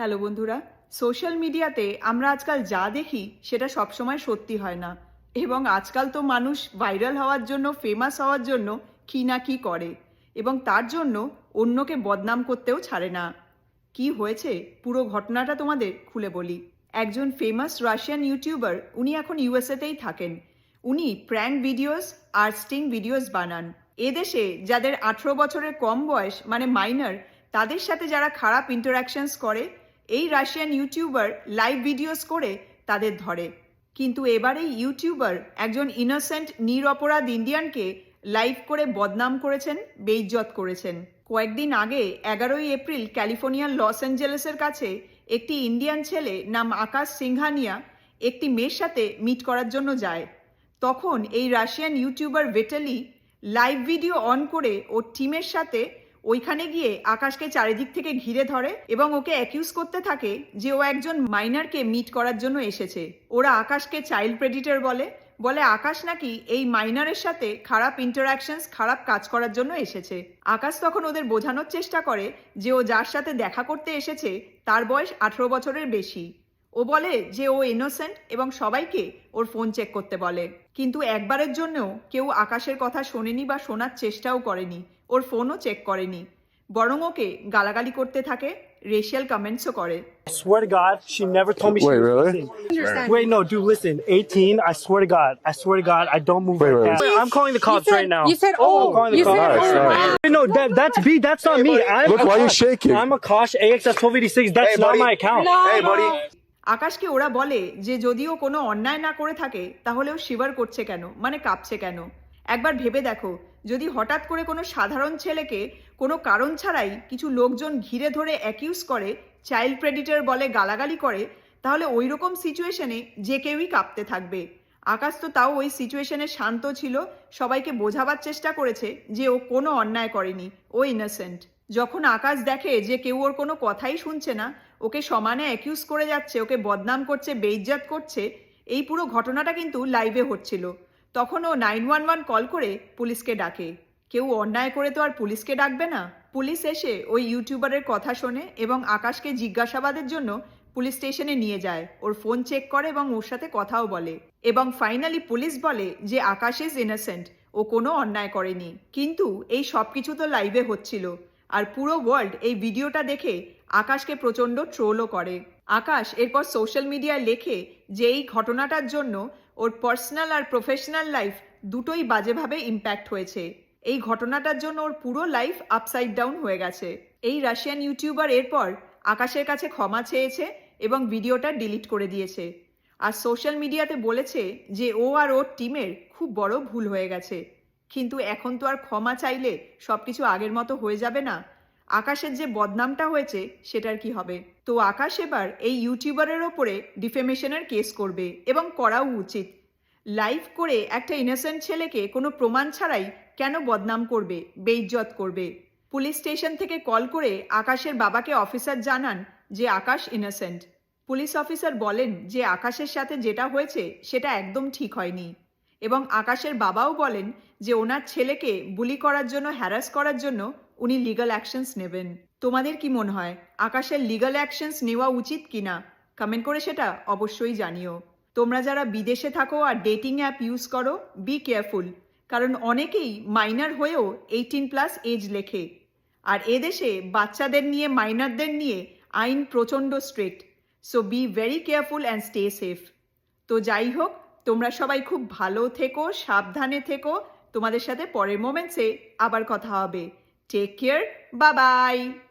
Hello বন্ধুরা, social মিডিয়াতে আমরা আজকাল যা দেখি সেটা সবসময় সত্যি হয় না। এবং আজকাল তো মানুষ ভাইরাল হওয়ার জন্য, ফেমাস হওয়ার জন্য কি না কি করে, এবং তার জন্য অন্যকে বদনাম করতেও ছাড়ে না। কি হয়েছে পুরো ঘটনাটা তোমাদের খুলে বলি। একজন ফেমাস রাশিয়ান ইউটিউবার, উনি এখন ইউএসএতেই থাকেন। উনি প্র্যাঙ্ক ভিডিওস আর স্টিং ভিডিওস বানান। এদেশে যাদের 18 বছরের কম বয়স মানে মাইনর, তাদের সাথে যারা খারাপ ইন্টারাকশনস করে, এই রাশিয়ান ইউটিউবার লাইভ ভিডিওস করে তাদের ধরে। কিন্তু এবার এই ইউটিউবার একজন ইনোসেন্ট নিরপরাধ ইন্ডিয়ানকে লাইভ করে বদনাম করেছেন, বেইজ্জত করেছেন। কয়েকদিন আগে 11ই এপ্রিল ক্যালিফোর্নিয়ার লস অ্যাঞ্জেলেসের কাছে একটি ইন্ডিয়ান ছেলে নাম আকাশ সিংহানিয়া একটি মেয়ের সাথে মিট করার জন্য যায়। তখন এই Russian YouTuber Vitaly live video on করে ওর টিমের সাথে ওইখানে গিয়ে আকাশকে চারিদিক থেকে ঘিরে ধরে এবং ওকে অ্যাকিউজ করতে থাকে যে ও একজন মাইনারকে মিট করার জন্য এসেছে। ওরা আকাশকে চাইল্ড প্রেডিটর বলে আকাশ নাকি এই মাইনারের সাথে খারাপ ইন্টারাকশনস, খারাপ কাজ করার জন্য এসেছে। আকাশ তখন ওদের বোঝানোর চেষ্টা করে যে ও যার সাথে দেখা করতে এসেছে তার বয়স 18 বছরের বেশি। ও বলে যে ও ইনোসেন্ট এবং সবাইকে ওর ফোন চেক করতে বলে। কিন্তু একবারের জন্যও কেউ আকাশের কথা শোনেনি বা শোনার চেষ্টাও করেনি, ওর ফোনও চেক করেনি, বরং ওকে গালাগালি করতে থাকে, রেশিয়াল কমেন্টসও করে। I swear to God, she never told me she was really? 18. Wait, no, dude, listen. 18, I swear to God, I don't move like that. Wait. I'm calling the cops right now. You said, I'm calling the you said, cops. Nice, nice. Wait, no, that's B, that's not me. Look, why are you shaking? I'm Akash, AXS 1286, that's not my account. Hey, buddy. আকাশকে ওরা বলে যে যদিও কোনো অন্যায় না করে থাকে তাহলেও শিভার করছে কেন, মানে কাঁপছে কেন। একবার ভেবে দেখো, যদি হঠাৎ করে কোনো সাধারণ ছেলেকে কোনো কারণ ছাড়াই কিছু লোকজন ঘিরে ধরে অ্যাকিউজ করে, চাইল্ড প্রেডিটর বলে, গালাগালি করে, তাহলে ওই রকম সিচুয়েশনে যে কেউই কাঁপতে থাকবে। আকাশ তো তাও ওই সিচুয়েশনে শান্ত ছিল, সবাইকে বোঝাবার চেষ্টা করেছে যে ও কোনো অন্যায় করেনি, ও ইনোসেন্ট। যখন আকাশ দেখে যে কেউ ওর কোনো কথাই শুনছে না, ওকে সমানে অ্যাকিউজ করে যাচ্ছে, ওকে বদনাম করছে, বেইজ্জত করছে, এই পুরো ঘটনাটা কিন্তু লাইভে হচ্ছিল, তখন ও 911 কল করে পুলিশকে ডাকে। কেউ অন্যায় করে তো আর পুলিশকে ডাকবে না। পুলিশ এসে ওই ইউটিউবারের কথা শোনে এবং আকাশকে জিজ্ঞাসাবাদের জন্য পুলিশ স্টেশনে নিয়ে যায়, ওর ফোন চেক করে এবং ওর সাথে কথাও বলে। এবং ফাইনালি পুলিশ বলে যে আকাশ ইজ ইনোসেন্ট, ও কোনো অন্যায় করেনি। কিন্তু এই সব কিছু তো লাইভে হচ্ছিল, আর পুরো ওয়ার্ল্ড এই ভিডিওটা দেখে আকাশকে প্রচণ্ড ট্রোলও করে। আকাশ এরপর সোশ্যাল মিডিয়ায় লেখে যে এই ঘটনাটার জন্য ওর পার্সোনাল আর প্রফেশনাল লাইফ দুটোই বাজেভাবে ইম্প্যাক্ট হয়েছে। এই ঘটনাটার জন্য ওর পুরো লাইফ আপসাইড ডাউন হয়ে গেছে। এই রাশিয়ান ইউটিউবার এরপর আকাশের কাছে ক্ষমা চেয়েছে এবং ভিডিওটা ডিলিট করে দিয়েছে। আর সোশ্যাল মিডিয়াতে বলেছে যে ও আর ওর টিমের খুব বড় ভুল হয়ে গেছে। কিন্তু এখন তো আর ক্ষমা চাইলে সব কিছু আগের মতো হয়ে যাবে না। আকাশের যে বদনামটা হয়েছে সেটার কি হবে? তো আকাশ এবার এই ইউটিউবারের ওপরে ডিফেমেশনের কেস করবে, এবং করাও উচিত। লাইভ করে একটা ইনোসেন্ট ছেলেকে কোনো প্রমাণ ছাড়াই কেন বদনাম করবে, বেইজ্জত করবে? পুলিশ স্টেশন থেকে কল করে আকাশের বাবাকে অফিসার জানান যে আকাশ ইনোসেন্ট। পুলিশ অফিসার বলেন যে আকাশের সাথে যেটা হয়েছে সেটা একদম ঠিক হয়নি, এবং আকাশের বাবাও বলেন যে ওনার ছেলেকে বুলি করার জন্য, হ্যারাস করার জন্য উনি লিগাল অ্যাকশনস নেবেন। তোমাদের কি মনে হয় আকাশের লিগাল অ্যাকশনস নেওয়া উচিত কিনা? কমেন্ট করে সেটা অবশ্যই জানিও। তোমরা যারা বিদেশে থাকো আর ডেটিং অ্যাপ ইউজ করো, বি কেয়ারফুল, কারণ অনেকেই মাইনার হয়েও 18+ এজ লেখে। আর এদেশে বাচ্চাদের নিয়ে, মাইনারদের নিয়ে আইন প্রচণ্ড strict. So be very careful and stay safe. তো যাই হোক, তোমরা সবাই খুব ভালো থেকো, সাবধানে থেকো। তোমাদের সাথে পরের মোমেন্টসে আবার কথা হবে। Take care, bye by.